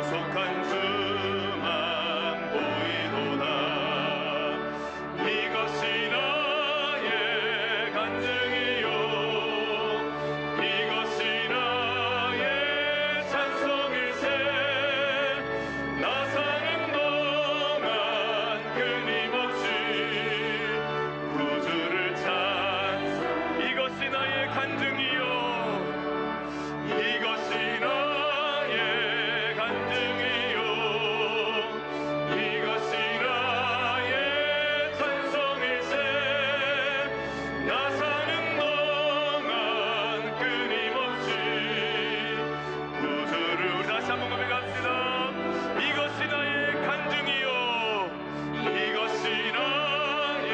속한 수만 보이도다. 이것이 나의 간증이요, 이것이 나의 찬송일세. 나 사는 동안 끊임없이 구주를 찬송. 이것이 나의 간증이요, 이것이 나의 간증이요, 이것이 나의 찬송일세. 나 사는 동안 끊임없이 구주를. 우리 다시 한번 고백합시다. 이것이 나의 간증이요, 이것이 나의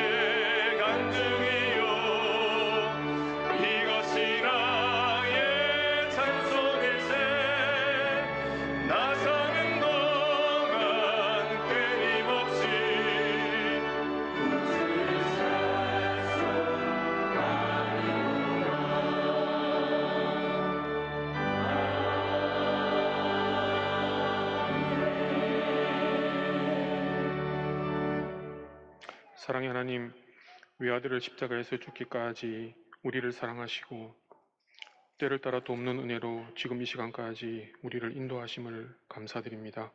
간증이요, 이것이 나의 찬송일세. 나 사는 동안 끊임없이 구주를 사랑의 하나님, 외아들을 십자가에서 죽기까지 우리를 사랑하시고 때를 따라 돕는 은혜로 지금 이 시간까지 우리를 인도하심을 감사드립니다.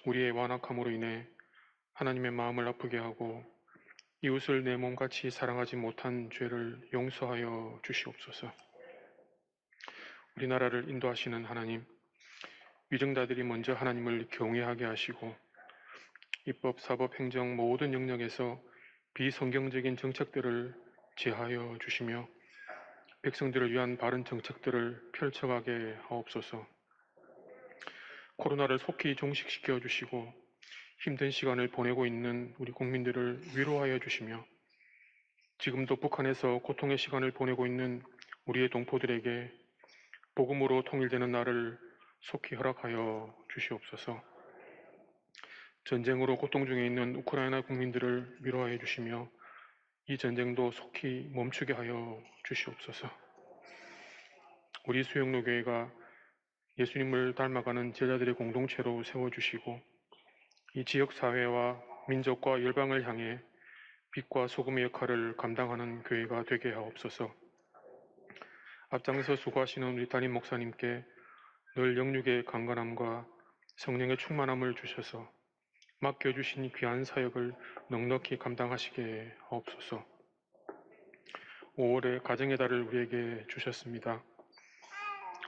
우리의 완악함으로 인해 하나님의 마음을 아프게 하고 이웃을 내 몸같이 사랑하지 못한 죄를 용서하여 주시옵소서. 우리나라를 인도하시는 하나님, 위정자들이 먼저 하나님을 경외하게 하시고 입법, 사법, 행정 모든 영역에서 비성경적인 정책들을 제하여 주시며 백성들을 위한 바른 정책들을 펼쳐가게 하옵소서. 코로나를 속히 종식시켜 주시고 힘든 시간을 보내고 있는 우리 국민들을 위로하여 주시며 지금도 북한에서 고통의 시간을 보내고 있는 우리의 동포들에게 복음으로 통일되는 날을 속히 허락하여 주시옵소서. 전쟁으로 고통 중에 있는 우크라이나 국민들을 위로하여 주시며 이 전쟁도 속히 멈추게 하여 주시옵소서. 우리 수영로교회가 예수님을 닮아가는 제자들의 공동체로 세워주시고 이 지역사회와 민족과 열방을 향해 빛과 소금의 역할을 감당하는 교회가 되게 하옵소서. 앞장서 수고하시는 우리 담임 목사님께 늘 영육의 강건함과 성령의 충만함을 주셔서 맡겨주신 귀한 사역을 넉넉히 감당하시게 하옵소서. 5월에 가정의 달을 우리에게 주셨습니다.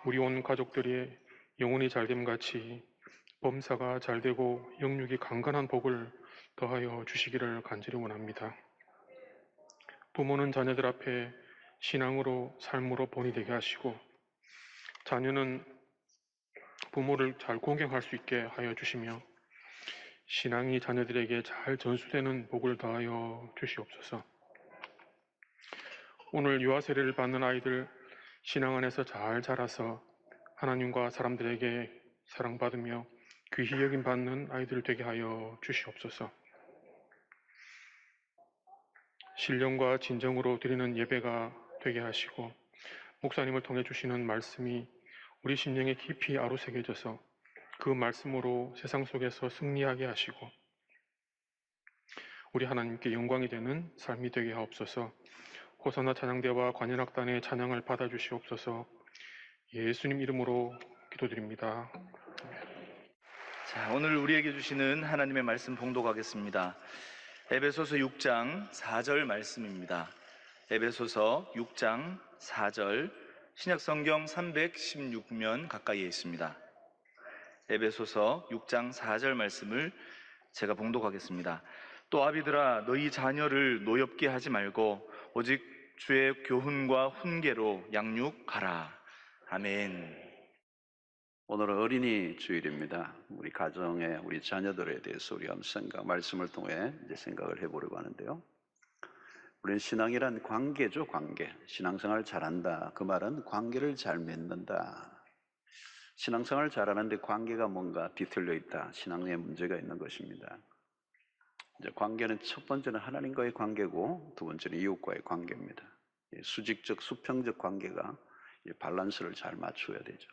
우리 온 가족들이 영혼이 잘됨 같이 범사가 잘되고 영육이 강건한 복을 더하여 주시기를 간절히 원합니다. 부모는 자녀들 앞에 신앙으로 삶으로 본이 되게 하시고 자녀는 부모를 잘 공경할 수 있게 하여 주시며 신앙이 자녀들에게 잘 전수되는 복을 더하여 주시옵소서. 오늘 유아 세례를 받는 아이들 신앙 안에서 잘 자라서 하나님과 사람들에게 사랑받으며 귀히 여김받는 아이들 되게 하여 주시옵소서. 신령과 진정으로 드리는 예배가 되게 하시고 목사님을 통해 주시는 말씀이 우리 심령에 깊이 아로새겨져서 그 말씀으로 세상 속에서 승리하게 하시고 우리 하나님께 영광이 되는 삶이 되게 하옵소서. 호사나 찬양대와 관현악단의 찬양을 받아주시옵소서. 예수님 이름으로 기도드립니다. 자, 오늘 우리에게 주시는 하나님의 말씀 봉독하겠습니다. 에베소서 6장 4절 말씀입니다. 에베소서 6장 4절, 신약성경 316면 가까이에 있습니다. 에베소서 6장 4절 말씀을 제가 봉독하겠습니다. 또 아비들아, 너희 자녀를 노엽게 하지 말고 오직 주의 교훈과 훈계로 양육하라. 아멘. 오늘은 어린이 주일입니다. 우리 가정에 우리 자녀들에 대해서 우리 한번 말씀을 통해 이제 생각을 해보려고 하는데요. 우리는 신앙이란 관계죠, 관계. 신앙생활 잘한다. 그 말은 관계를 잘 맺는다. 신앙생활 잘하는데 관계가 뭔가 뒤틀려 있다. 신앙에 문제가 있는 것입니다. 이제 관계는 첫 번째는 하나님과의 관계고 두 번째는 이웃과의 관계입니다. 수직적, 수평적 관계가 밸런스를 잘 맞춰야 되죠.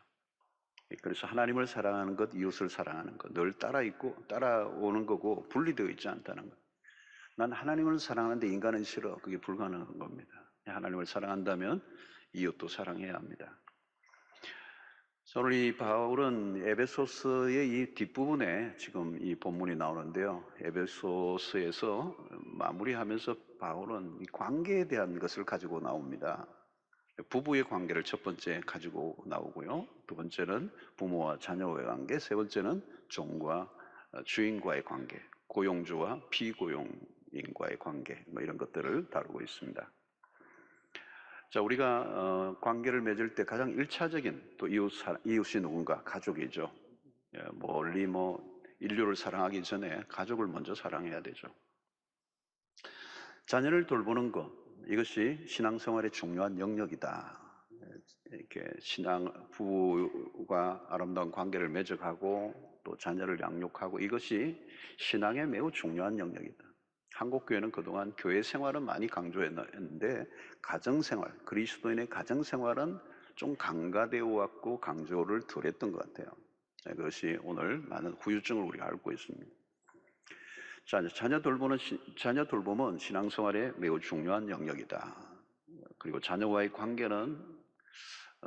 그래서 하나님을 사랑하는 것, 이웃을 사랑하는 것, 늘 따라오는 거고 분리되어 있지 않다는 것. 난 하나님을 사랑하는데 인간은 싫어. 그게 불가능한 겁니다. 하나님을 사랑한다면 이웃도 사랑해야 합니다. 오늘 이 바울은 에베소서의 이 뒷부분에 지금 이 본문이 나오는데요. 에베소서에서 마무리하면서 바울은 이 관계에 대한 것을 가지고 나옵니다. 부부의 관계를 첫 번째 가지고 나오고요. 두 번째는 부모와 자녀의 관계, 세 번째는 종과 주인과의 관계, 고용주와 피고용인과의 관계, 이런 것들을 다루고 있습니다. 자, 우리가 관계를 맺을 때 가장 일차적인 또 이웃이 누군가? 가족이죠. 멀리 인류를 사랑하기 전에 가족을 먼저 사랑해야 되죠. 자녀를 돌보는 것, 이것이 신앙생활의 중요한 영역이다. 이렇게 부부가 아름다운 관계를 맺어가고 또 자녀를 양육하고 이것이 신앙에 매우 중요한 영역이다. 한국교회는 그동안 교회 생활은 많이 강조했는데 가정생활, 그리스도인의 가정생활은 좀 강가되어 왔고 강조를 덜 했던 것 같아요. 그것이 오늘 많은 후유증을 우리가 앓고 있습니다. 자, 자녀 돌봄은 신앙생활에 매우 중요한 영역이다. 그리고 자녀와의 관계는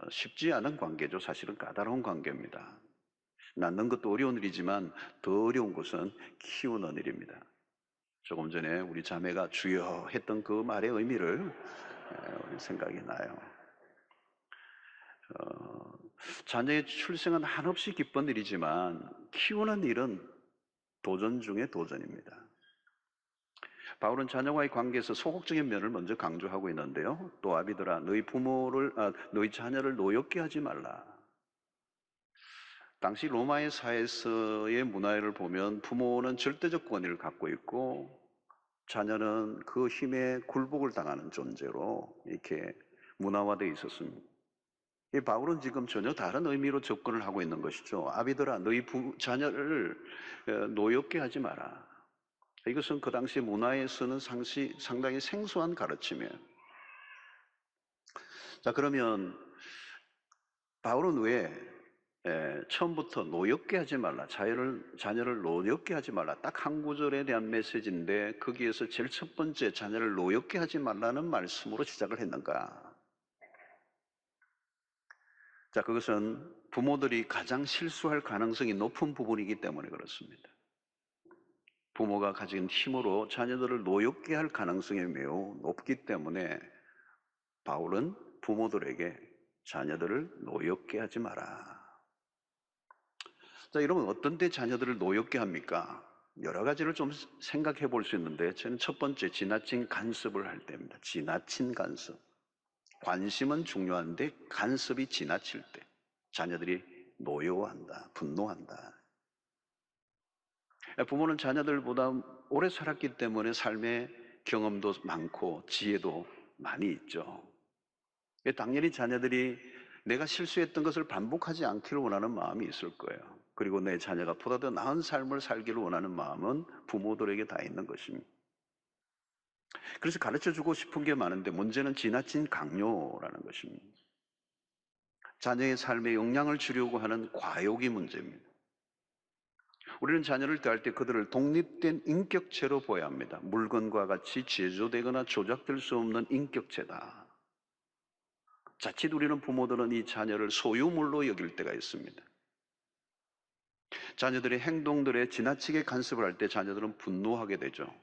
쉽지 않은 관계죠. 사실은 까다로운 관계입니다. 낳는 것도 어려운 일이지만 더 어려운 것은 키우는 일입니다. 조금 전에 우리 자매가 주여 했던 그 말의 의미를 우리 생각이 나요. 자녀의 출생은 한없이 기쁜 일이지만 키우는 일은 도전 중에 도전입니다. 바울은 자녀와의 관계에서 소극적인 면을 먼저 강조하고 있는데요. 또 아비들아 너희 자녀를 노엽게 하지 말라. 당시 로마의 사회에서의 문화를 보면 부모는 절대적 권위를 갖고 있고 자녀는 그 힘에 굴복을 당하는 존재로 이렇게 문화화되어 있었습니다. 이 바울은 지금 전혀 다른 의미로 접근을 하고 있는 것이죠. 아비들아 너희 자녀를 노엽게 하지 마라. 이것은 그 당시 문화에서는 상당히 생소한 가르침이에요. 자, 그러면 바울은 왜 처음부터 노엽게 하지 말라, 자녀를 노엽게 하지 말라, 딱 한 구절에 대한 메시지인데 거기에서 제일 첫 번째 자녀를 노엽게 하지 말라는 말씀으로 시작을 했는가? 자, 그것은 부모들이 가장 실수할 가능성이 높은 부분이기 때문에 그렇습니다. 부모가 가진 힘으로 자녀들을 노엽게 할 가능성이 매우 높기 때문에 바울은 부모들에게 자녀들을 노엽게 하지 마라. 자, 여러분 어떤 때 자녀들을 노엽게 합니까? 여러 가지를 좀 생각해 볼 수 있는데 저는 첫 번째 지나친 간섭을 할 때입니다. 지나친 간섭. 관심은 중요한데 간섭이 지나칠 때 자녀들이 노여워한다, 분노한다. 부모는 자녀들보다 오래 살았기 때문에 삶의 경험도 많고 지혜도 많이 있죠. 당연히 자녀들이 내가 실수했던 것을 반복하지 않기를 원하는 마음이 있을 거예요. 그리고 내 자녀가 보다 더 나은 삶을 살기를 원하는 마음은 부모들에게 다 있는 것입니다. 그래서 가르쳐주고 싶은 게 많은데 문제는 지나친 강요라는 것입니다. 자녀의 삶에 영향을 주려고 하는 과욕이 문제입니다. 우리는 자녀를 대할 때 그들을 독립된 인격체로 보아야 합니다. 물건과 같이 제조되거나 조작될 수 없는 인격체다. 자칫 우리는 부모들은 이 자녀를 소유물로 여길 때가 있습니다. 자녀들의 행동들에 지나치게 간섭을 할 때 자녀들은 분노하게 되죠.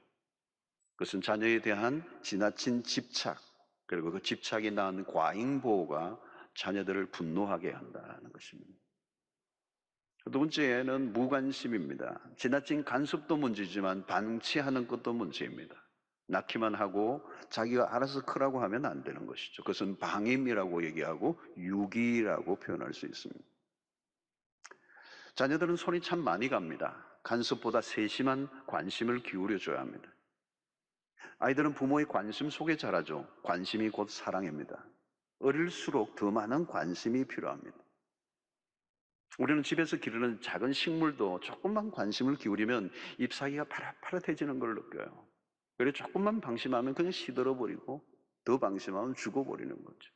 그것은 자녀에 대한 지나친 집착, 그리고 그 집착이 낳은 과잉보호가 자녀들을 분노하게 한다는 것입니다. 두 번째는 무관심입니다. 지나친 간섭도 문제지만 방치하는 것도 문제입니다. 낳기만 하고 자기가 알아서 크라고 하면 안 되는 것이죠. 그것은 방임이라고 얘기하고 유기라고 표현할 수 있습니다. 자녀들은 손이 참 많이 갑니다. 간섭보다 세심한 관심을 기울여줘야 합니다. 아이들은 부모의 관심 속에 자라죠. 관심이 곧 사랑입니다. 어릴수록 더 많은 관심이 필요합니다. 우리는 집에서 기르는 작은 식물도 조금만 관심을 기울이면 잎사귀가 파릇파릇해지는 걸 느껴요. 그래서 조금만 방심하면 그냥 시들어버리고 더 방심하면 죽어버리는 거죠.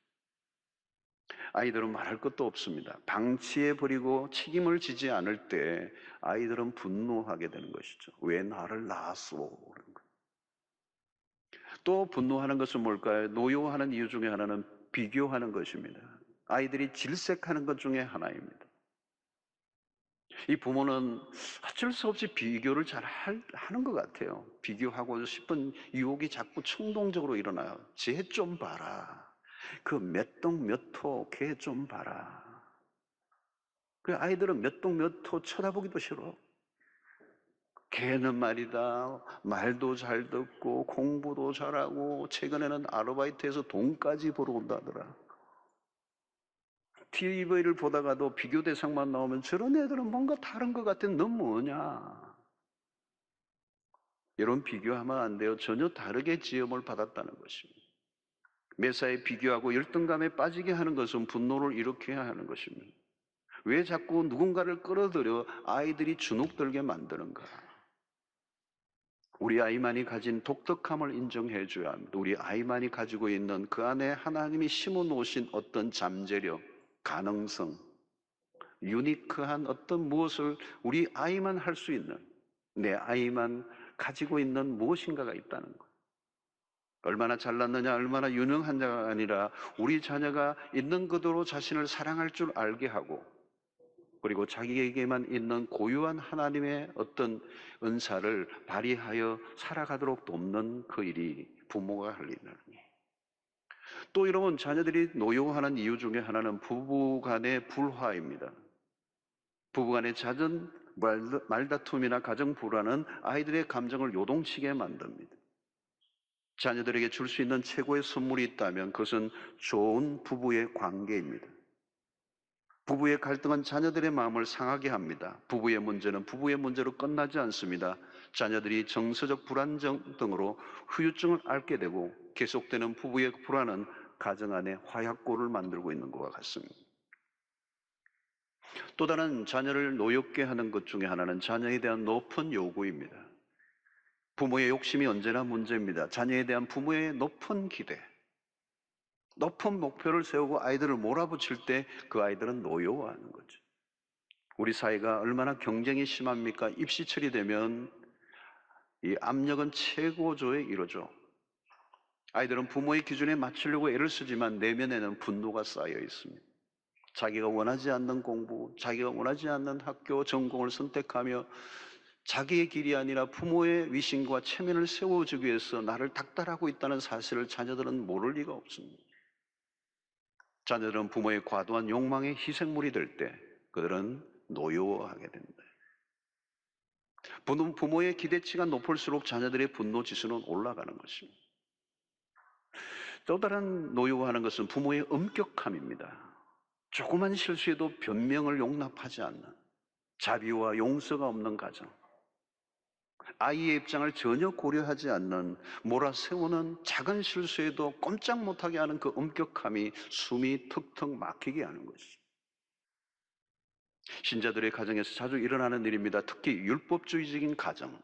아이들은 말할 것도 없습니다. 방치해버리고 책임을 지지 않을 때 아이들은 분노하게 되는 것이죠. 왜 나를 낳았소? 그런 거. 또 분노하는 것은 뭘까요? 노여워하는 이유 중에 하나는 비교하는 것입니다. 아이들이 질색하는 것 중에 하나입니다. 이 부모는 어쩔 수 없이 비교를 잘 하는 것 같아요. 비교하고 싶은 유혹이 자꾸 충동적으로 일어나요. 쟤 좀 봐라. 그 몇 동 몇 토 걔 좀 봐라. 그 아이들은 몇 동 몇 토 쳐다보기도 싫어. 걔는 말이다, 말도 잘 듣고 공부도 잘하고 최근에는 아르바이트해서 돈까지 벌어온다더라. TV를 보다가도 비교 대상만 나오면 저런 애들은 뭔가 다른 것 같아. 넌 뭐냐? 이런 비교하면 안 돼요. 전혀 다르게 지음을 받았다는 것입니다. 매사에 비교하고 열등감에 빠지게 하는 것은 분노를 일으켜야 하는 것입니다. 왜 자꾸 누군가를 끌어들여 아이들이 주눅들게 만드는가? 우리 아이만이 가진 독특함을 인정해 줘야 합니다. 우리 아이만이 가지고 있는 그 안에 하나님이 심어 놓으신 어떤 잠재력, 가능성, 유니크한 어떤 무엇을 우리 아이만 할 수 있는, 내 아이만 가지고 있는 무엇인가가 있다는 것. 얼마나 잘났느냐, 얼마나 유능한자가 아니라 우리 자녀가 있는 그대로 자신을 사랑할 줄 알게 하고, 그리고 자기에게만 있는 고유한 하나님의 어떤 은사를 발휘하여 살아가도록 돕는 그 일이 부모가 할 일이니. 또 이러면 자녀들이 노여워하는 이유 중에 하나는 부부간의 불화입니다. 부부간의 잦은 말다툼이나 가정 불화는 아이들의 감정을 요동치게 만듭니다. 자녀들에게 줄 수 있는 최고의 선물이 있다면 그것은 좋은 부부의 관계입니다. 부부의 갈등은 자녀들의 마음을 상하게 합니다. 부부의 문제는 부부의 문제로 끝나지 않습니다. 자녀들이 정서적 불안정 등으로 후유증을 앓게 되고 계속되는 부부의 불안은 가정 안에 화약고를 만들고 있는 것과 같습니다. 또 다른 자녀를 노엽게 하는 것 중에 하나는 자녀에 대한 높은 요구입니다. 부모의 욕심이 언제나 문제입니다. 자녀에 대한 부모의 높은 기대, 높은 목표를 세우고 아이들을 몰아붙일 때 그 아이들은 노여워하는 거죠. 우리 사회가 얼마나 경쟁이 심합니까? 입시철이 되면 이 압력은 최고조에 이르죠. 아이들은 부모의 기준에 맞추려고 애를 쓰지만 내면에는 분노가 쌓여 있습니다. 자기가 원하지 않는 공부, 자기가 원하지 않는 학교, 전공을 선택하며 자기의 길이 아니라 부모의 위신과 체면을 세워주기 위해서 나를 닥달하고 있다는 사실을 자녀들은 모를 리가 없습니다. 자녀들은 부모의 과도한 욕망의 희생물이 될 때 그들은 노여워하게 됩니다. 부모의 기대치가 높을수록 자녀들의 분노 지수는 올라가는 것입니다. 또 다른 노여워하는 것은 부모의 엄격함입니다. 조그만 실수에도 변명을 용납하지 않는 자비와 용서가 없는 가정, 아이의 입장을 전혀 고려하지 않는 몰아세우는 작은 실수에도 꼼짝 못하게 하는 그 엄격함이 숨이 턱턱 막히게 하는 것이죠. 신자들의 가정에서 자주 일어나는 일입니다. 특히 율법주의적인 가정,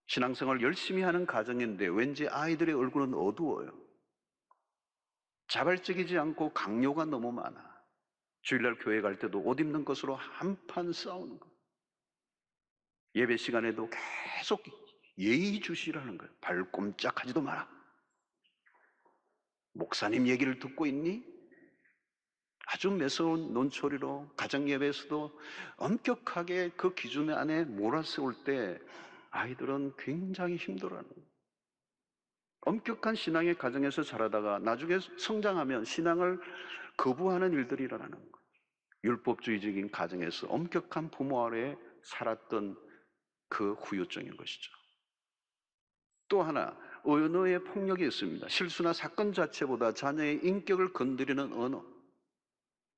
신앙생활을 열심히 하는 가정인데 왠지 아이들의 얼굴은 어두워요. 자발적이지 않고 강요가 너무 많아. 주일날 교회 갈 때도 옷 입는 것으로 한판 싸우는 거. 예배 시간에도 계속 예의주시라는 거예요. 발꼼짝하지도 마라. 목사님 얘기를 듣고 있니? 아주 매서운 논소리로 가정 예배에서도 엄격하게 그 기준 안에 몰아세울 때 아이들은 굉장히 힘들어하는 거예요. 엄격한 신앙의 가정에서 자라다가 나중에 성장하면 신앙을 거부하는 일들이 일어나는 거예요. 율법주의적인 가정에서 엄격한 부모 아래 살았던 그 후유증인 것이죠. 또 하나, 언어의 폭력이 있습니다. 실수나 사건 자체보다 자녀의 인격을 건드리는 언어.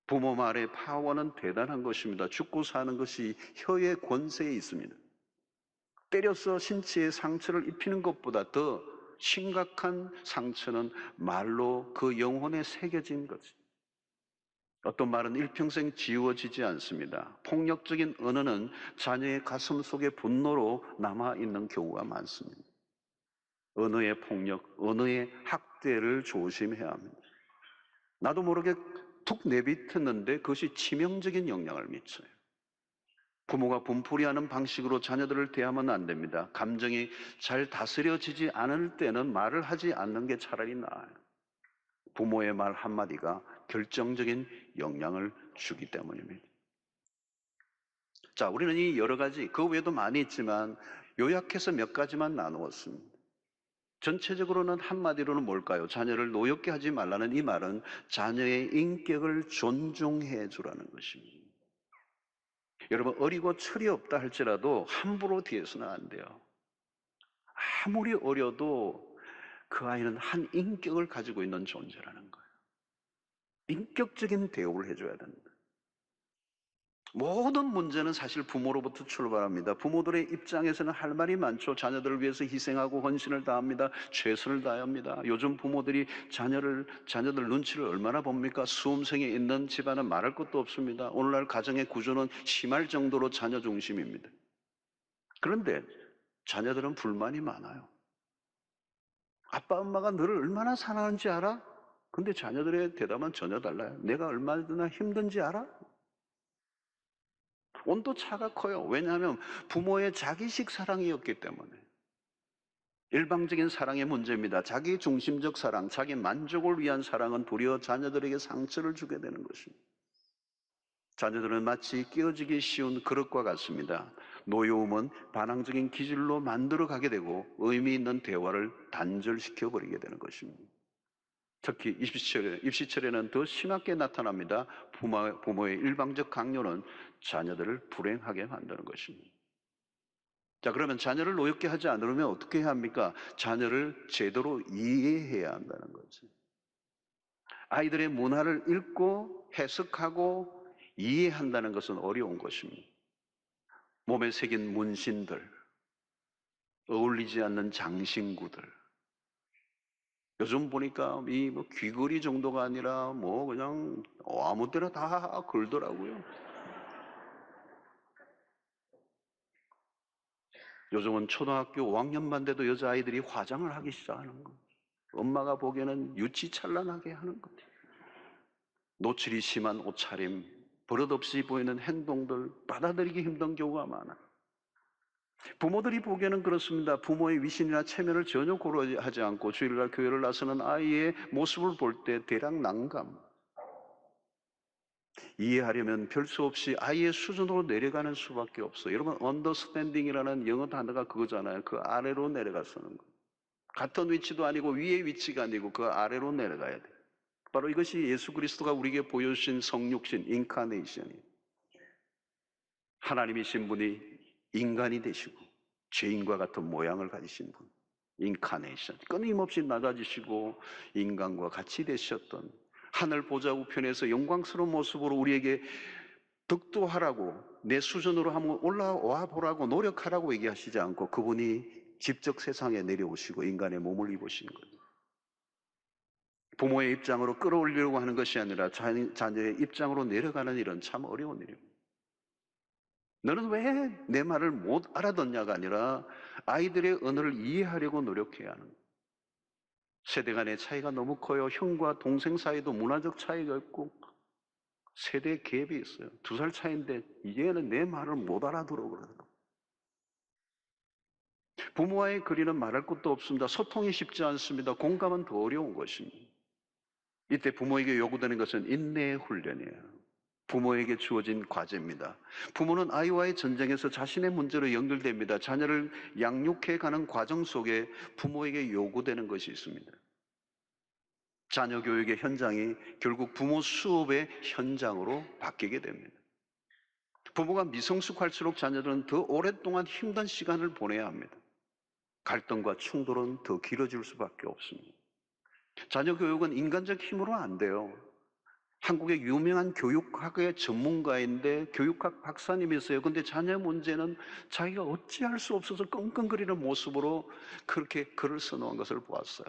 부모 말의 파워는 대단한 것입니다. 죽고 사는 것이 혀의 권세에 있습니다. 때려서 신체에 상처를 입히는 것보다 더 심각한 상처는 말로 그 영혼에 새겨진 거지. 어떤 말은 일평생 지워지지 않습니다. 폭력적인 언어는 자녀의 가슴 속에 분노로 남아있는 경우가 많습니다. 언어의 폭력, 언어의 학대를 조심해야 합니다. 나도 모르게 툭 내비쳤는데 그것이 치명적인 영향을 미쳐요. 부모가 분풀이하는 방식으로 자녀들을 대하면 안 됩니다. 감정이 잘 다스려지지 않을 때는 말을 하지 않는 게 차라리 나아요. 부모의 말 한마디가 결정적인 영향을 주기 때문입니다. 자, 우리는 이 여러 가지, 그 외에도 많이 있지만 요약해서 몇 가지만 나누었습니다. 전체적으로는 한마디로는 뭘까요? 자녀를 노엽게 하지 말라는 이 말은 자녀의 인격을 존중해 주라는 것입니다. 여러분, 어리고 철이 없다 할지라도 함부로 대해서는 안 돼요. 아무리 어려도 그 아이는 한 인격을 가지고 있는 존재라는 거예요. 인격적인 대우를 해줘야 된다. 모든 문제는 사실 부모로부터 출발합니다. 부모들의 입장에서는 할 말이 많죠. 자녀들을 위해서 희생하고 헌신을 다합니다. 최선을 다합니다. 요즘 부모들이 자녀들 눈치를 얼마나 봅니까? 수험생이 있는 집안은 말할 것도 없습니다. 오늘날 가정의 구조는 심할 정도로 자녀 중심입니다. 그런데 자녀들은 불만이 많아요. 아빠, 엄마가 너를 얼마나 사랑하는지 알아? 근데 자녀들의 대답은 전혀 달라요. 내가 얼마나 힘든지 알아? 온도차가 커요. 왜냐하면 부모의 자기식 사랑이었기 때문에. 일방적인 사랑의 문제입니다. 자기 중심적 사랑, 자기 만족을 위한 사랑은 도리어 자녀들에게 상처를 주게 되는 것입니다. 자녀들은 마치 깨어지기 쉬운 그릇과 같습니다. 노여움은 반항적인 기질로 만들어가게 되고 의미 있는 대화를 단절시켜버리게 되는 것입니다. 특히 입시철에는 더 심하게 나타납니다. 부모의 일방적 강요는 자녀들을 불행하게 만드는 것입니다. 자, 그러면 자녀를 노엽게 하지 않으려면 어떻게 해야 합니까? 자녀를 제대로 이해해야 한다는 거죠. 아이들의 문화를 읽고 해석하고 이해한다는 것은 어려운 것입니다. 몸에 새긴 문신들, 어울리지 않는 장신구들, 요즘 보니까 이 귀걸이 정도가 아니라 그냥 아무 때나 다 걸더라고요. 요즘은 초등학교 5학년만 돼도 여자아이들이 화장을 하기 시작하는 거예요. 엄마가 보기에는 유치찬란하게 하는 거예요. 노출이 심한 옷차림, 버릇없이 보이는 행동들, 받아들이기 힘든 경우가 많아요. 부모들이 보기에는 그렇습니다. 부모의 위신이나 체면을 전혀 고려하지 않고 주일날 교회를 나서는 아이의 모습을 볼 때 대략 난감. 이해하려면 별 수 없이 아이의 수준으로 내려가는 수밖에 없어요. 여러분, understanding이라는 영어 단어가 그거잖아요. 그 아래로 내려가서는 거. 같은 위치도 아니고 위의 위치가 아니고 그 아래로 내려가야 돼요. 바로 이것이 예수 그리스도가 우리에게 보여주신 성육신, 인카네이션이에요. 하나님이신 분이 인간이 되시고 죄인과 같은 모양을 가지신 분, 인카네이션, 끊임없이 낮아지시고 인간과 같이 되셨던, 하늘 보좌 우편에서 영광스러운 모습으로 우리에게 덕도하라고, 내 수준으로 한번 올라와 보라고 노력하라고 얘기하시지 않고 그분이 직접 세상에 내려오시고 인간의 몸을 입으신 거예요. 부모의 입장으로 끌어올리려고 하는 것이 아니라 자녀의 입장으로 내려가는 일은 참 어려운 일입니다. 너는 왜 내 말을 못 알아듣냐가 아니라 아이들의 언어를 이해하려고 노력해야 하는 거예요. 세대 간의 차이가 너무 커요. 형과 동생 사이도 문화적 차이가 있고 세대 갭이 있어요. 2살 차이인데 얘는 내 말을 못 알아들어 그러더라고요. 부모와의 거리는 말할 것도 없습니다. 소통이 쉽지 않습니다. 공감은 더 어려운 것입니다. 이때 부모에게 요구되는 것은 인내의 훈련이에요. 부모에게 주어진 과제입니다. 부모는 아이와의 전쟁에서 자신의 문제로 연결됩니다. 자녀를 양육해가는 과정 속에 부모에게 요구되는 것이 있습니다. 자녀 교육의 현장이 결국 부모 수업의 현장으로 바뀌게 됩니다. 부모가 미성숙할수록 자녀들은 더 오랫동안 힘든 시간을 보내야 합니다. 갈등과 충돌은 더 길어질 수밖에 없습니다. 자녀 교육은 인간적 힘으로 안 돼요. 한국의 유명한 교육학의 전문가인데 교육학 박사님이세요. 근데 자녀 문제는 자기가 어찌할 수 없어서 끙끙거리는 모습으로 그렇게 글을 써놓은 것을 보았어요.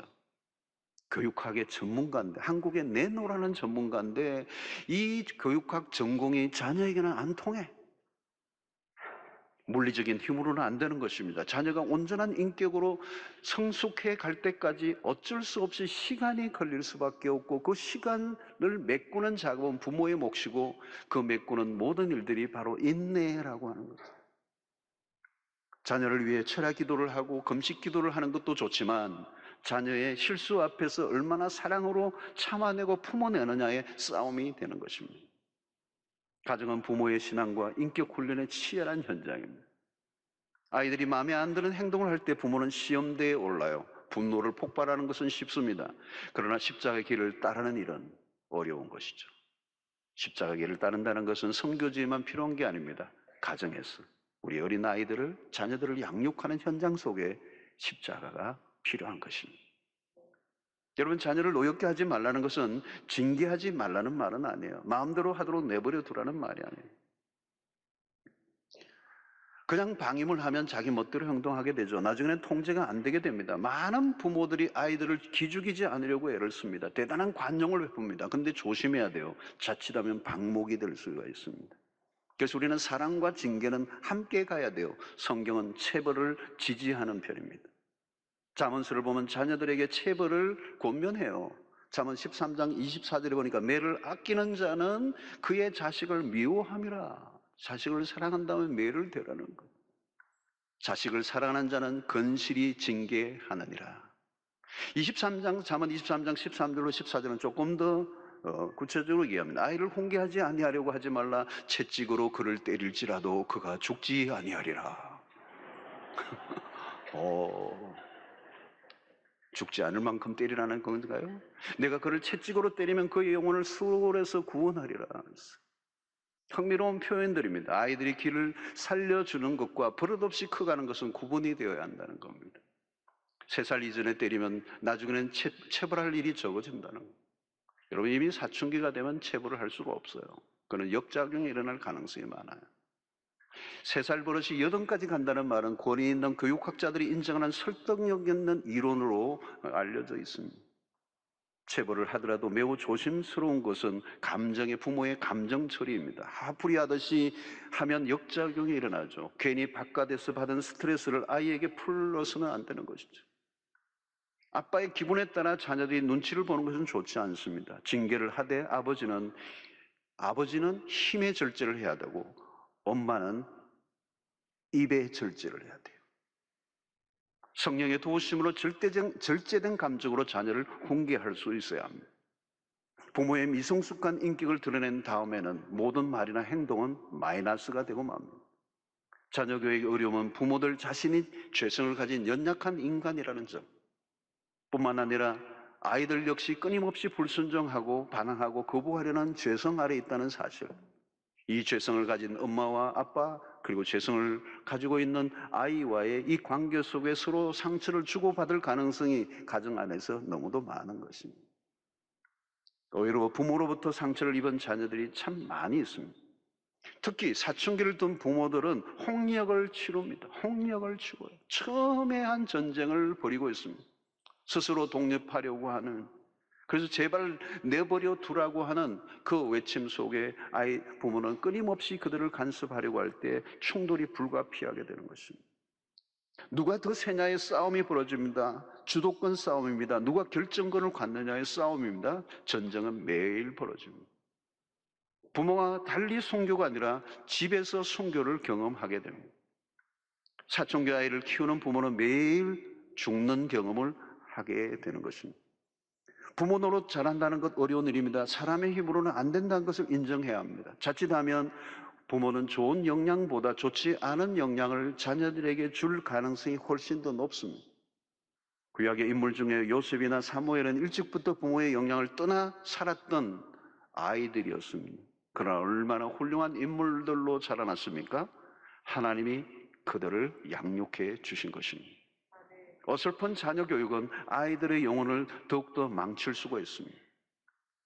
교육학의 전문가인데, 한국에 내놓으라는 전문가인데 이 교육학 전공이 자녀에게는 안 통해. 물리적인 힘으로는 안 되는 것입니다. 자녀가 온전한 인격으로 성숙해 갈 때까지 어쩔 수 없이 시간이 걸릴 수밖에 없고, 그 시간을 메꾸는 작업은 부모의 몫이고, 그 메꾸는 모든 일들이 바로 인내라고 하는 거죠. 자녀를 위해 철야 기도를 하고 금식 기도를 하는 것도 좋지만, 자녀의 실수 앞에서 얼마나 사랑으로 참아내고 품어내느냐의 싸움이 되는 것입니다. 가정은 부모의 신앙과 인격 훈련의 치열한 현장입니다. 아이들이 마음에 안 드는 행동을 할 때 부모는 시험대에 올라요. 분노를 폭발하는 것은 쉽습니다. 그러나 십자가의 길을 따르는 일은 어려운 것이죠. 십자가의 길을 따른다는 것은 선교지에만 필요한 게 아닙니다. 가정에서 우리 어린 아이들을, 자녀들을 양육하는 현장 속에 십자가가 필요한 것입니다. 여러분, 자녀를 노엽게 하지 말라는 것은 징계하지 말라는 말은 아니에요. 마음대로 하도록 내버려 두라는 말이 아니에요. 그냥 방임을 하면 자기 멋대로 행동하게 되죠. 나중에는 통제가 안 되게 됩니다. 많은 부모들이 아이들을 기죽이지 않으려고 애를 씁니다. 대단한 관용을 베풉니다. 근데 조심해야 돼요. 자칫하면 방목이 될 수가 있습니다. 그래서 우리는 사랑과 징계는 함께 가야 돼요. 성경은 체벌을 지지하는 편입니다. 잠언서를 보면 자녀들에게 체벌을 권면해요. 잠언 13장 24절에 보니까 매를 아끼는 자는 그의 자식을 미워함이라. 자식을 사랑한다면 매를 대라는 것. 자식을 사랑하는 자는 건실히 징계하느니라. 23장, 잠언 23장 13절로 14절은 조금 더 구체적으로 얘기합니다. 아이를 훈계하지 아니하려고 하지 말라. 채찍으로 그를 때릴지라도 그가 죽지 아니하리라. 죽지 않을 만큼 때리라는 건가요? 내가 그를 채찍으로 때리면 그의 영혼을 수월에서 구원하리라. 흥미로운 표현들입니다. 아이들이 길을 살려주는 것과 버릇없이 커가는 것은 구분이 되어야 한다는 겁니다. 3살 이전에 때리면 나중에는 체벌할 일이 적어진다는 거예요. 여러분, 이미 사춘기가 되면 체벌을 할 수가 없어요. 그는 역작용이 일어날 가능성이 많아요. 3살 버릇이 8까지 간다는 말은 권위 있는 교육학자들이 인정하는 설득력 있는 이론으로 알려져 있습니다. 체벌을 하더라도 매우 조심스러운 것은 부모의 감정 처리입니다. 화풀이 하듯이 하면 역작용이 일어나죠. 괜히 바깥에서 받은 스트레스를 아이에게 풀러서는 안 되는 것이죠. 아빠의 기분에 따라 자녀들이 눈치를 보는 것은 좋지 않습니다. 징계를 하되 아버지는 힘의 절제를 해야 되고, 엄마는 입의 절제를 해야 돼요. 성령의 도우심으로 절제된 감정으로 자녀를 훈계할 수 있어야 합니다. 부모의 미성숙한 인격을 드러낸 다음에는 모든 말이나 행동은 마이너스가 되고 맙니다. 자녀 교육의 어려움은 부모들 자신이 죄성을 가진 연약한 인간이라는 점, 뿐만 아니라 아이들 역시 끊임없이 불순종하고 반항하고 거부하려는 죄성 아래 있다는 사실, 이 죄성을 가진 엄마와 아빠, 그리고 죄성을 가지고 있는 아이와의 이 관계 속에 서로 상처를 주고받을 가능성이 가정 안에서 너무도 많은 것입니다. 오히려 부모로부터 상처를 입은 자녀들이 참 많이 있습니다. 특히 사춘기를 둔 부모들은 홍역을 치릅니다. 홍역을 치고요. 첨예한 전쟁을 벌이고 있습니다. 스스로 독립하려고 하는, 그래서 제발 내버려 두라고 하는 그 외침 속에 부모는 끊임없이 그들을 간섭하려고 할 때 충돌이 불가피하게 되는 것입니다. 누가 더 세냐의 싸움이 벌어집니다. 주도권 싸움입니다. 누가 결정권을 갖느냐의 싸움입니다. 전쟁은 매일 벌어집니다. 부모와 달리 순교가 아니라 집에서 순교를 경험하게 됩니다. 사춘기 아이를 키우는 부모는 매일 죽는 경험을 하게 되는 것입니다. 부모 노릇 잘한다는 것 어려운 일입니다. 사람의 힘으로는 안 된다는 것을 인정해야 합니다. 자칫하면 부모는 좋은 영향보다 좋지 않은 영향을 자녀들에게 줄 가능성이 훨씬 더 높습니다. 구약의 인물 중에 요셉이나 사무엘은 일찍부터 부모의 영향을 떠나 살았던 아이들이었습니다. 그러나 얼마나 훌륭한 인물들로 자라났습니까? 하나님이 그들을 양육해 주신 것입니다. 어설픈 자녀 교육은 아이들의 영혼을 더욱더 망칠 수가 있습니다.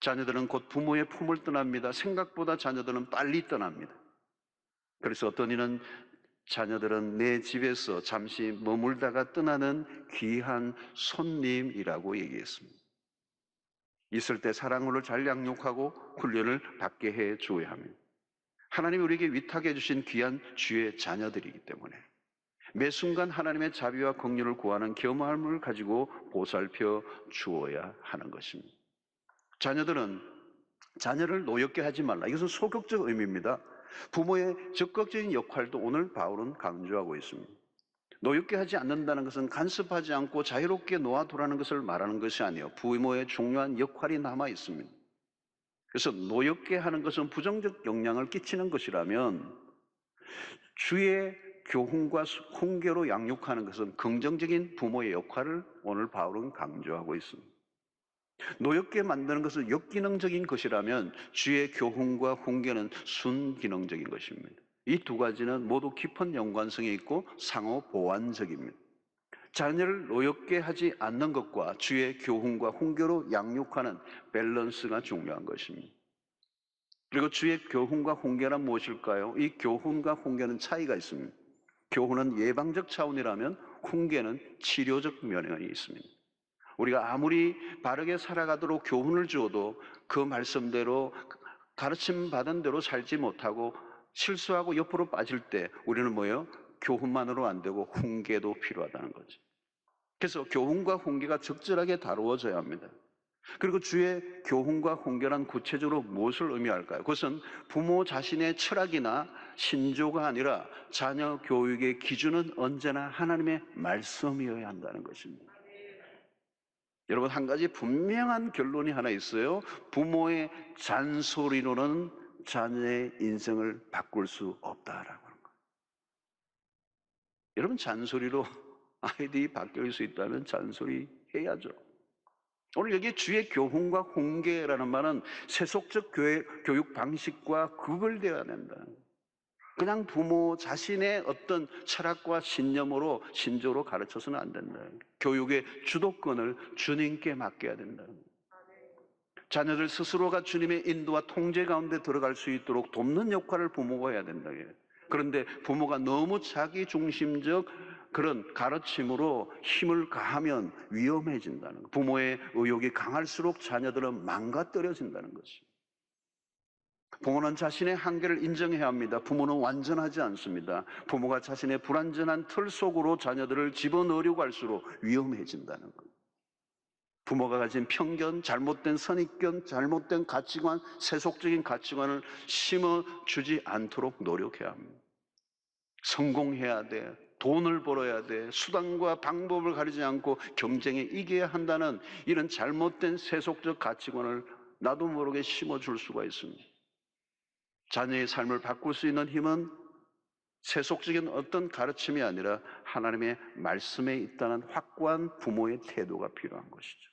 자녀들은 곧 부모의 품을 떠납니다. 생각보다 자녀들은 빨리 떠납니다. 그래서 어떤 이는 자녀들은 내 집에서 잠시 머물다가 떠나는 귀한 손님이라고 얘기했습니다. 있을 때 사랑으로 잘 양육하고 훈련을 받게 해 줘야 합니다. 하나님이 우리에게 위탁해 주신 귀한 주의 자녀들이기 때문에 매 순간 하나님의 자비와 긍휼을 구하는 겸허함을 가지고 보살펴 주어야 하는 것입니다. 자녀를 노엽게 하지 말라. 이것은 소극적 의미입니다. 부모의 적극적인 역할도 오늘 바울은 강조하고 있습니다. 노엽게 하지 않는다는 것은 간섭하지 않고 자유롭게 놓아두라는 것을 말하는 것이 아니에요. 부모의 중요한 역할이 남아 있습니다. 그래서 노엽게 하는 것은 부정적 영향을 끼치는 것이라면 주의 교훈과 훈계로 양육하는 것은 긍정적인 부모의 역할을 오늘 바울은 강조하고 있습니다. 노엽게 만드는 것은 역기능적인 것이라면 주의 교훈과 훈계는 순기능적인 것입니다. 이 두 가지는 모두 깊은 연관성이 있고 상호 보완적입니다. 자녀를 노엽게 하지 않는 것과 주의 교훈과 훈계로 양육하는 밸런스가 중요한 것입니다. 그리고 주의 교훈과 훈계란 무엇일까요? 이 교훈과 훈계는 차이가 있습니다. 교훈은 예방적 차원이라면 훈계는 치료적 면이 있습니다. 우리가 아무리 바르게 살아가도록 교훈을 주어도 그 말씀대로 가르침 받은 대로 살지 못하고 실수하고 옆으로 빠질 때 우리는 뭐예요? 교훈만으로 안 되고 훈계도 필요하다는 거죠. 그래서 교훈과 훈계가 적절하게 다루어져야 합니다. 그리고 주의 교훈과 훈계란 구체적으로 무엇을 의미할까요? 그것은 부모 자신의 철학이나 신조가 아니라 자녀 교육의 기준은 언제나 하나님의 말씀이어야 한다는 것입니다. 여러분, 한 가지 분명한 결론이 하나 있어요. 부모의 잔소리로는 자녀의 인생을 바꿀 수 없다라고 하는 거예요. 여러분, 잔소리로 아이들이 바뀔 수 있다면 잔소리 해야죠. 오늘 여기 주의 교훈과 훈계라는 말은 세속적 교육 방식과 구별되어야 된다. 그냥 부모 자신의 어떤 철학과 신념으로 신조로 가르쳐서는 안 된다. 교육의 주도권을 주님께 맡겨야 된다. 자녀들 스스로가 주님의 인도와 통제 가운데 들어갈 수 있도록 돕는 역할을 부모가 해야 된다. 그런데 부모가 너무 자기 중심적 그런 가르침으로 힘을 가하면 위험해진다는 거예요. 부모의 의욕이 강할수록 자녀들은 망가뜨려진다는 것이죠. 부모는 자신의 한계를 인정해야 합니다. 부모는 완전하지 않습니다. 부모가 자신의 불완전한 틀 속으로 자녀들을 집어넣으려고 할수록 위험해진다는 거예요. 부모가 가진 편견, 잘못된 선입견, 잘못된 가치관, 세속적인 가치관을 심어주지 않도록 노력해야 합니다. 성공해야 돼, 돈을 벌어야 돼, 수단과 방법을 가리지 않고 경쟁에 이겨야 한다는 이런 잘못된 세속적 가치관을 나도 모르게 심어줄 수가 있습니다. 자녀의 삶을 바꿀 수 있는 힘은 세속적인 어떤 가르침이 아니라 하나님의 말씀에 있다는 확고한 부모의 태도가 필요한 것이죠.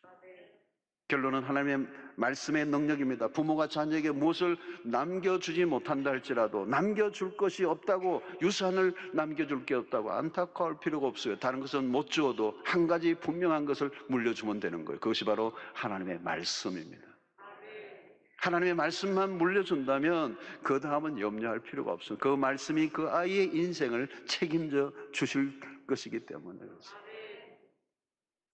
결론은 하나님의 말씀의 능력입니다. 부모가 자녀에게 무엇을 남겨주지 못한다 할지라도 남겨줄 것이 없다고, 유산을 남겨줄 게 없다고 안타까울 필요가 없어요. 다른 것은 못 주어도 한 가지 분명한 것을 물려주면 되는 거예요. 그것이 바로 하나님의 말씀입니다. 하나님의 말씀만 물려준다면 그 다음은 염려할 필요가 없어요. 그 말씀이 그 아이의 인생을 책임져 주실 것이기 때문에.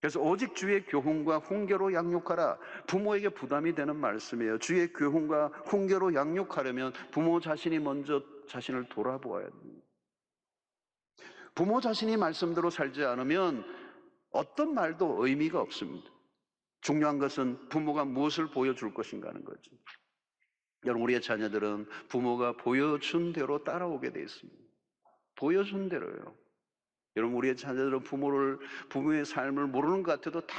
그래서 오직 주의 교훈과 훈계로 양육하라. 부모에게 부담이 되는 말씀이에요. 주의 교훈과 훈계로 양육하려면 부모 자신이 먼저 자신을 돌아보아야 됩니다. 부모 자신이 말씀대로 살지 않으면 어떤 말도 의미가 없습니다. 중요한 것은 부모가 무엇을 보여줄 것인가 하는 거죠. 여러분, 우리의 자녀들은 부모가 보여준 대로 따라오게 되어 있습니다. 보여준 대로요. 여러분, 우리의 자녀들은 부모의 삶을 모르는 것 같아도 다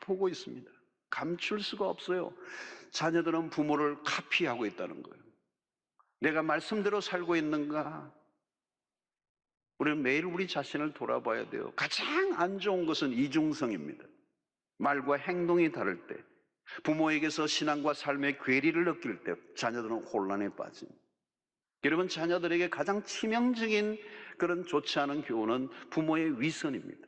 보고 있습니다. 감출 수가 없어요. 자녀들은 부모를 카피하고 있다는 거예요. 내가 말씀대로 살고 있는가? 우리는 매일 우리 자신을 돌아봐야 돼요. 가장 안 좋은 것은 이중성입니다. 말과 행동이 다를 때, 부모에게서 신앙과 삶의 괴리를 느낄 때 자녀들은 혼란에 빠집니다. 여러분, 자녀들에게 가장 치명적인 그런 좋지 않은 교훈은 부모의 위선입니다.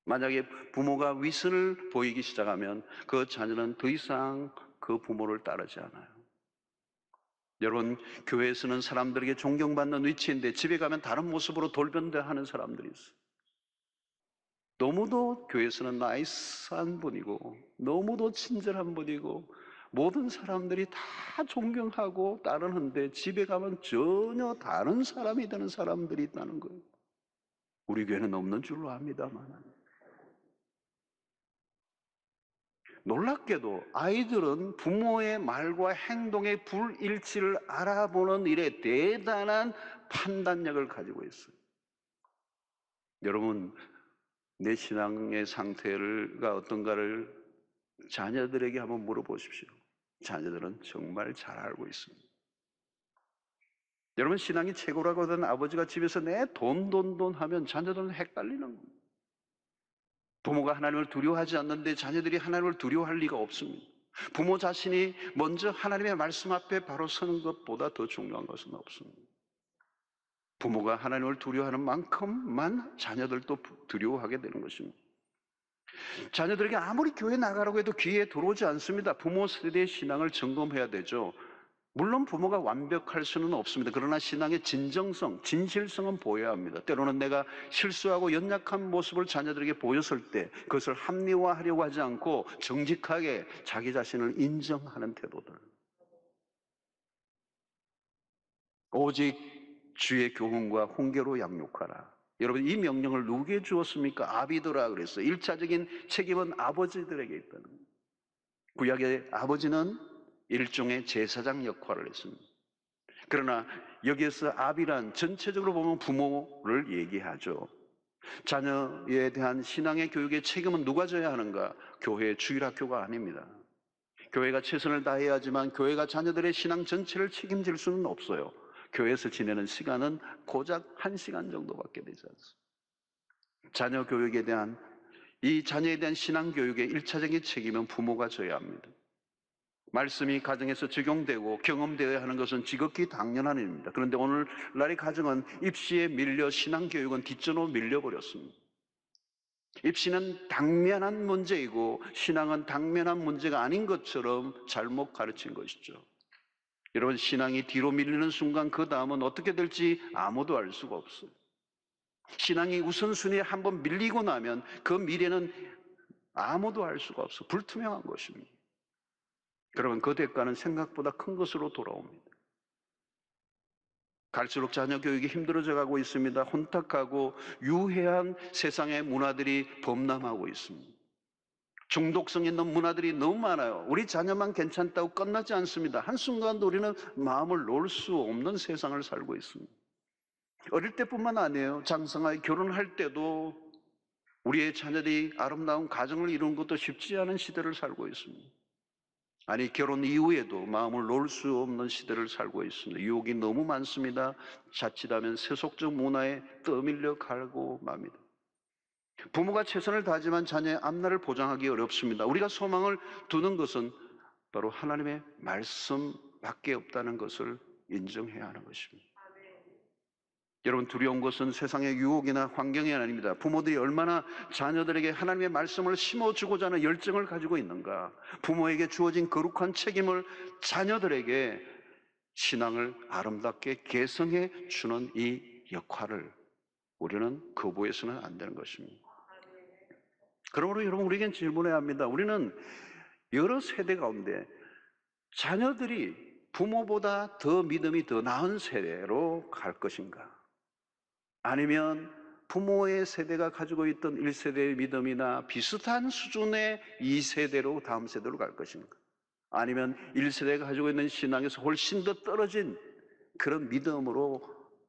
만약에 부모가 위선을 보이기 시작하면 그 자녀는 더 이상 그 부모를 따르지 않아요. 여러분, 교회에서는 사람들에게 존경받는 위치인데 집에 가면 다른 모습으로 돌변하는 사람들이 있어요. 너무도 교회에서는 나이스한 분이고 너무도 친절한 분이고 모든 사람들이 다 존경하고 따르는데 집에 가면 전혀 다른 사람이 되는 사람들이 있다는 거예요. 우리 교회는 없는 줄로 압니다만, 놀랍게도 아이들은 부모의 말과 행동의 불일치를 알아보는 일에 대단한 판단력을 가지고 있어요. 여러분, 내 신앙의 상태가 어떤가를 자녀들에게 한번 물어보십시오. 자녀들은 정말 잘 알고 있습니다. 여러분, 신앙이 최고라고 하던 아버지가 집에서 내 돈 하면 자녀들은 헷갈리는 겁니다. 부모가 하나님을 두려워하지 않는데 자녀들이 하나님을 두려워할 리가 없습니다. 부모 자신이 먼저 하나님의 말씀 앞에 바로 서는 것보다 더 중요한 것은 없습니다. 부모가 하나님을 두려워하는 만큼만 자녀들도 두려워하게 되는 것입니다. 자녀들에게 아무리 교회 나가라고 해도 귀에 들어오지 않습니다. 부모 세대의 신앙을 점검해야 되죠. 물론 부모가 완벽할 수는 없습니다. 그러나 신앙의 진정성, 진실성은 보여야 합니다. 때로는 내가 실수하고 연약한 모습을 자녀들에게 보였을 때 그것을 합리화하려고 하지 않고 정직하게 자기 자신을 인정하는 태도들. 오직 주의 교훈과 훈계로 양육하라. 여러분, 이 명령을 누구에게 주었습니까? 아비더라 그랬어요. 1차적인 책임은 아버지들에게 있다는 거예요. 구약의 아버지는 일종의 제사장 역할을 했습니다. 그러나 여기에서 아비란 전체적으로 보면 부모를 얘기하죠. 자녀에 대한 신앙의 교육의 책임은 누가 져야 하는가? 교회 주일학교가 아닙니다. 교회가 최선을 다해야 하지만 교회가 자녀들의 신앙 전체를 책임질 수는 없어요. 교회에서 지내는 시간은 고작 1시간 정도밖에 되지 않습니다. 자녀 교육에 대한, 이 자녀에 대한 신앙 교육의 1차적인 책임은 부모가 져야 합니다. 말씀이 가정에서 적용되고 경험되어야 하는 것은 지극히 당연한 일입니다. 그런데 오늘날의 가정은 입시에 밀려 신앙교육은 뒷전으로 밀려버렸습니다. 입시는 당면한 문제이고 신앙은 당면한 문제가 아닌 것처럼 잘못 가르친 것이죠. 여러분, 신앙이 뒤로 밀리는 순간 그 다음은 어떻게 될지 아무도 알 수가 없어요. 신앙이 우선순위에 한번 밀리고 나면 그 미래는 아무도 알 수가 없어요. 불투명한 것입니다. 그러면 그 대가는 생각보다 큰 것으로 돌아옵니다. 갈수록 자녀 교육이 힘들어져 가고 있습니다. 혼탁하고 유해한 세상의 문화들이 범람하고 있습니다. 중독성 있는 문화들이 너무 많아요. 우리 자녀만 괜찮다고 끝나지 않습니다. 한순간도 우리는 마음을 놓을 수 없는 세상을 살고 있습니다. 어릴 때뿐만 아니에요. 장성하게 결혼할 때도 우리의 자녀들이 아름다운 가정을 이루는 것도 쉽지 않은 시대를 살고 있습니다. 아니, 결혼 이후에도 마음을 놓을 수 없는 시대를 살고 있습니다. 유혹이 너무 많습니다. 자칫하면 세속적 문화에 떠밀려 가고 맙니다. 부모가 최선을 다하지만 자녀의 앞날을 보장하기 어렵습니다. 우리가 소망을 두는 것은 바로 하나님의 말씀밖에 없다는 것을 인정해야 하는 것입니다. 여러분, 두려운 것은 세상의 유혹이나 환경이 아닙니다. 부모들이 얼마나 자녀들에게 하나님의 말씀을 심어주고자 하는 열정을 가지고 있는가. 부모에게 주어진 거룩한 책임을 자녀들에게 신앙을 아름답게 개성해 주는 이 역할을 우리는 거부해서는 안 되는 것입니다. 그러므로 여러분, 우리에겐 질문해야 합니다. 우리는 여러 세대 가운데 자녀들이 부모보다 더 믿음이 더 나은 세대로 갈 것인가? 아니면 부모의 세대가 가지고 있던 1세대의 믿음이나 비슷한 수준의 2세대로 다음 세대로 갈 것인가? 아니면 1세대가 가지고 있는 신앙에서 훨씬 더 떨어진 그런 믿음으로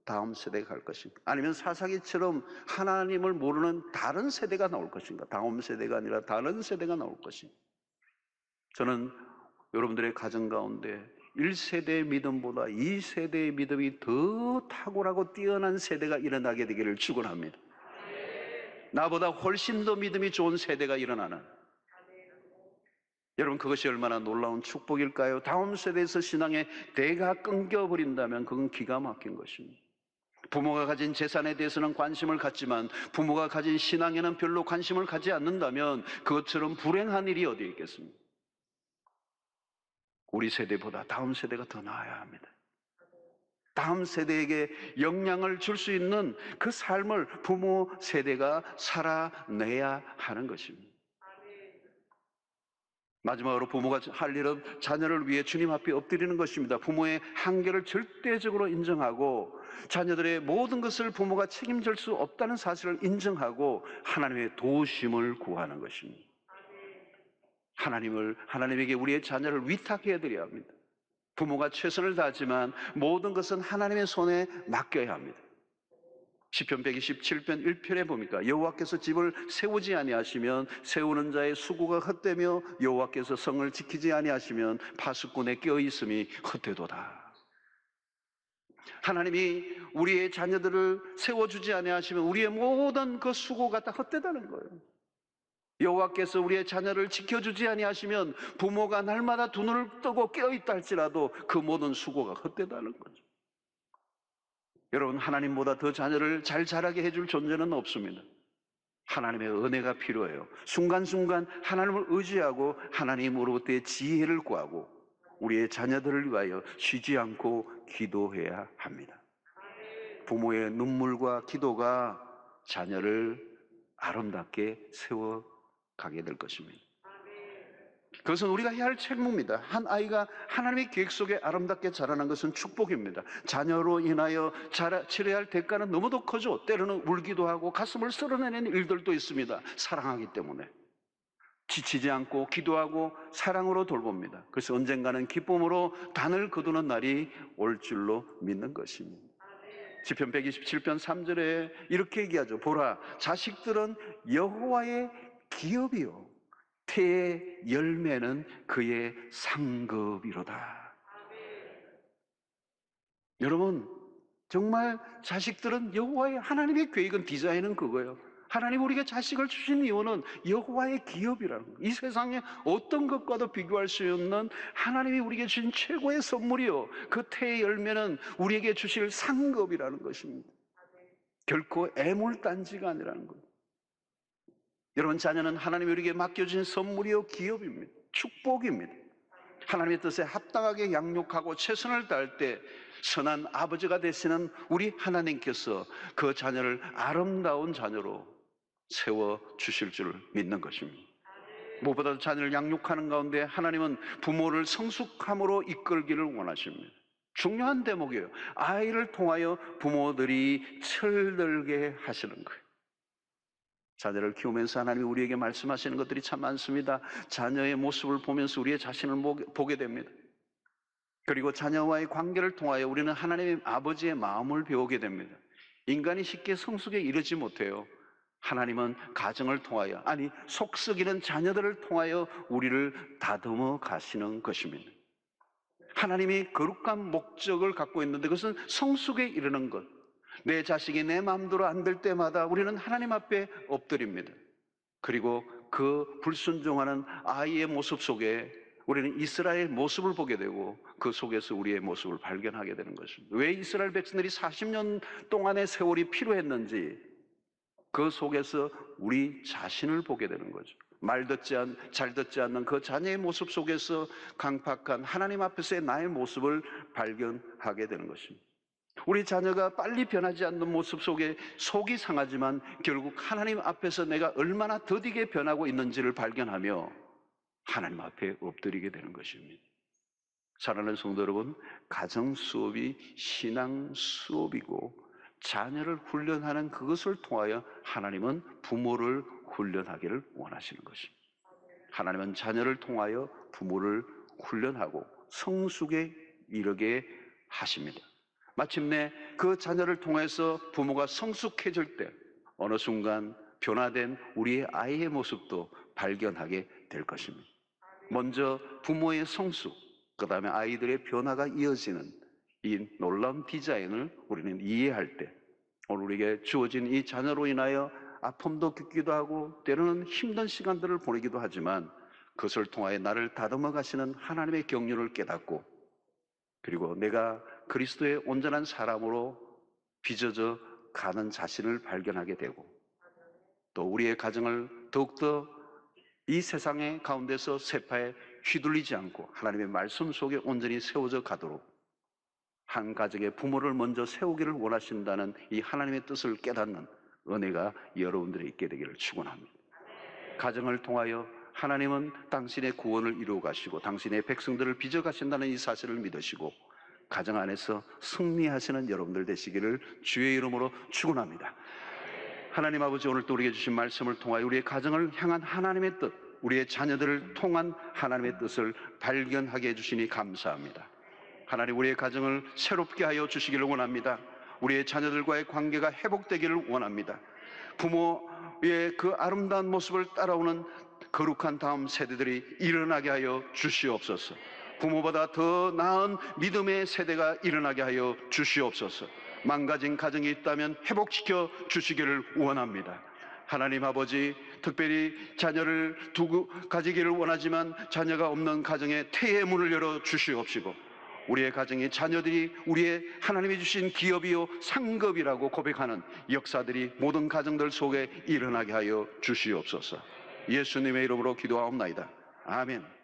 다음 세대가 갈 것인가? 아니면 사사기처럼 하나님을 모르는 다른 세대가 나올 것인가? 다음 세대가 아니라 다른 세대가 나올 것인가? 저는 여러분들의 가정 가운데 1세대의 믿음보다 2세대의 믿음이 더 탁월하고 뛰어난 세대가 일어나게 되기를 축원합니다. 나보다 훨씬 더 믿음이 좋은 세대가 일어나는, 여러분, 그것이 얼마나 놀라운 축복일까요? 다음 세대에서 신앙의 대가 끊겨버린다면 그건 기가 막힌 것입니다. 부모가 가진 재산에 대해서는 관심을 갖지만 부모가 가진 신앙에는 별로 관심을 갖지 않는다면 그것처럼 불행한 일이 어디에 있겠습니까? 우리 세대보다 다음 세대가 더 나아야 합니다. 다음 세대에게 영향을 줄 수 있는 그 삶을 부모 세대가 살아내야 하는 것입니다. 마지막으로 부모가 할 일은 자녀를 위해 주님 앞에 엎드리는 것입니다. 부모의 한계를 절대적으로 인정하고 자녀들의 모든 것을 부모가 책임질 수 없다는 사실을 인정하고 하나님의 도우심을 구하는 것입니다. 하나님에게 우리의 자녀를 위탁해야 드려야 합니다. 부모가 최선을 다하지만 모든 것은 하나님의 손에 맡겨야 합니다. 시편 127편 1편에 보니까 여호와께서 집을 세우지 아니하시면 세우는 자의 수고가 헛되며 여호와께서 성을 지키지 아니하시면 파수꾼의 껴있음이 헛되도다. 하나님이 우리의 자녀들을 세워주지 아니하시면 우리의 모든 그 수고가 다 헛되다는 거예요. 여호와께서 우리의 자녀를 지켜주지 아니하시면 부모가 날마다 두 눈을 뜨고 깨어있다 할지라도 그 모든 수고가 헛되다는 거죠. 여러분, 하나님보다 더 자녀를 잘 자라게 해줄 존재는 없습니다. 하나님의 은혜가 필요해요. 순간순간 하나님을 의지하고 하나님으로부터의 지혜를 구하고 우리의 자녀들을 위하여 쉬지 않고 기도해야 합니다. 부모의 눈물과 기도가 자녀를 아름답게 세워가게 될 것입니다. 그것은 우리가 해야 할 책무입니다. 한 아이가 하나님의 계획 속에 아름답게 자라는 것은 축복입니다. 자녀로 인하여 치러야 할 대가는 너무도 커져. 때로는 울기도 하고 가슴을 쓸어내는 일들도 있습니다. 사랑하기 때문에. 지치지 않고 기도하고 사랑으로 돌봅니다. 그래서 언젠가는 기쁨으로 단을 거두는 날이 올 줄로 믿는 것입니다. 시편 127편 3절에 이렇게 얘기하죠. 보라, 자식들은 여호와의 기업이요 태의 열매는 그의 상급이로다. 여러분, 정말 자식들은 여호와의, 하나님의 계획은, 디자인은 그거예요. 하나님 우리에게 자식을 주신 이유는 여호와의 기업이라는 거예요. 이 세상에 어떤 것과도 비교할 수 없는 하나님이 우리에게 주신 최고의 선물이요 그 태의 열매는 우리에게 주실 상급이라는 것입니다. 결코 애물단지가 아니라는 거예요. 여러분, 자녀는 하나님이 우리에게 맡겨주신 선물이요 기업입니다. 축복입니다. 하나님의 뜻에 합당하게 양육하고 최선을 다할 때 선한 아버지가 되시는 우리 하나님께서 그 자녀를 아름다운 자녀로 세워주실 줄 믿는 것입니다. 무엇보다도 자녀를 양육하는 가운데 하나님은 부모를 성숙함으로 이끌기를 원하십니다. 중요한 대목이에요. 아이를 통하여 부모들이 철들게 하시는 거예요. 자녀를 키우면서 하나님이 우리에게 말씀하시는 것들이 참 많습니다. 자녀의 모습을 보면서 우리의 자신을 보게 됩니다. 그리고 자녀와의 관계를 통하여 우리는 하나님의 아버지의 마음을 배우게 됩니다. 인간이 쉽게 성숙에 이르지 못해요. 하나님은 가정을 통하여, 아니 속썩이는 자녀들을 통하여 우리를 다듬어 가시는 것입니다. 하나님이 거룩한 목적을 갖고 있는데 그것은 성숙에 이르는 것. 내 자식이 내 마음대로 안 될 때마다 우리는 하나님 앞에 엎드립니다. 그리고 그 불순종하는 아이의 모습 속에 우리는 이스라엘 모습을 보게 되고 그 속에서 우리의 모습을 발견하게 되는 것입니다. 왜 이스라엘 백성들이 40년 동안의 세월이 필요했는지 그 속에서 우리 자신을 보게 되는 거죠. 잘 듣지 않는 그 자녀의 모습 속에서 강팍한 하나님 앞에서의 나의 모습을 발견하게 되는 것입니다. 우리 자녀가 빨리 변하지 않는 모습 속에 속이 상하지만 결국 하나님 앞에서 내가 얼마나 더디게 변하고 있는지를 발견하며 하나님 앞에 엎드리게 되는 것입니다. 사랑하는 성도 여러분, 가정 수업이 신앙 수업이고 자녀를 훈련하는 그것을 통하여 하나님은 부모를 훈련하기를 원하시는 것입니다. 하나님은 자녀를 통하여 부모를 훈련하고 성숙에 이르게 하십니다. 마침내 그 자녀를 통해서 부모가 성숙해질 때 어느 순간 변화된 우리의 아이의 모습도 발견하게 될 것입니다. 먼저 부모의 성숙, 그 다음에 아이들의 변화가 이어지는 이 놀라운 디자인을 우리는 이해할 때 오늘 우리에게 주어진 이 자녀로 인하여 아픔도 겪기도 하고 때로는 힘든 시간들을 보내기도 하지만 그것을 통하여 나를 다듬어 가시는 하나님의 경륜을 깨닫고 그리고 내가 그리스도의 온전한 사람으로 빚어져 가는 자신을 발견하게 되고 또 우리의 가정을 더욱더 이 세상의 가운데서 세파에 휘둘리지 않고 하나님의 말씀 속에 온전히 세워져 가도록 한 가정의 부모를 먼저 세우기를 원하신다는 이 하나님의 뜻을 깨닫는 은혜가 여러분들이 있게 되기를 축원합니다. 가정을 통하여 하나님은 당신의 구원을 이루어 가시고 당신의 백성들을 빚어 가신다는 이 사실을 믿으시고 가정 안에서 승리하시는 여러분들 되시기를 주의 이름으로 축원합니다. 하나님 아버지, 오늘 또 우리에게 주신 말씀을 통하여 우리의 가정을 향한 하나님의 뜻, 우리의 자녀들을 통한 하나님의 뜻을 발견하게 해주시니 감사합니다. 하나님, 우리의 가정을 새롭게 하여 주시기를 원합니다. 우리의 자녀들과의 관계가 회복되기를 원합니다. 부모의 그 아름다운 모습을 따라오는 거룩한 다음 세대들이 일어나게 하여 주시옵소서. 부모보다 더 나은 믿음의 세대가 일어나게 하여 주시옵소서. 망가진 가정이 있다면 회복시켜 주시기를 원합니다. 하나님 아버지, 특별히 자녀를 두고 가지기를 원하지만 자녀가 없는 가정에 태의 문을 열어 주시옵시고, 우리의 가정의 자녀들이 우리의 하나님이 주신 기업이요 상급이라고 고백하는 역사들이 모든 가정들 속에 일어나게 하여 주시옵소서. 예수님의 이름으로 기도하옵나이다. 아멘.